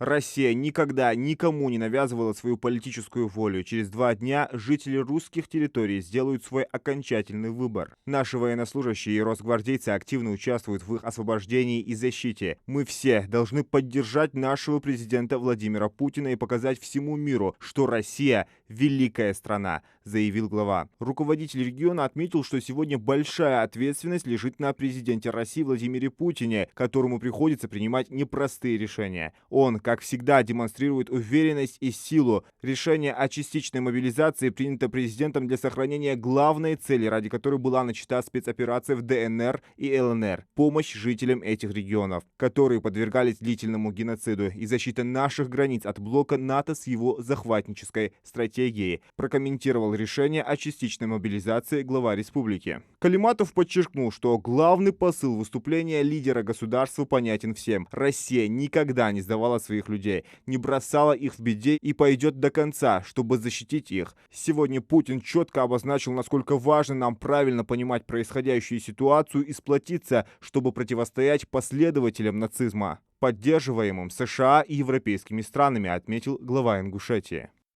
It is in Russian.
Россия никогда никому не навязывала свою политическую волю. Через 2 дня жители русских территорий сделают свой окончательный выбор. Наши военнослужащие и росгвардейцы активно участвуют в их освобождении и защите. Мы все должны поддержать нашего президента Владимира Путина и показать всему миру, что Россия – великая страна, заявил глава. Руководитель региона отметил, что сегодня большая ответственность лежит на президенте России Владимире Путине, которому приходится принимать непростые решения. Он, как всегда, демонстрирует уверенность и силу. Решение о частичной мобилизации принято президентом для сохранения главной цели, ради которой была начата спецоперация в ДНР и ЛНР – помощь жителям этих регионов, которые подвергались длительному геноциду, и защита наших границ от блока НАТО с его захватнической стратегией, прокомментировал решение о частичной мобилизации глава республики. Калиматов подчеркнул, что главный посыл выступления лидера государства понятен всем. Россия никогда не сдавала своих людей, не бросала их в беде и пойдет до конца, чтобы защитить их. Сегодня Путин четко обозначил, насколько важно нам правильно понимать происходящую ситуацию и сплотиться, чтобы противостоять последователям нацизма, поддерживаемым США и европейскими странами, отметил глава Ингушетии.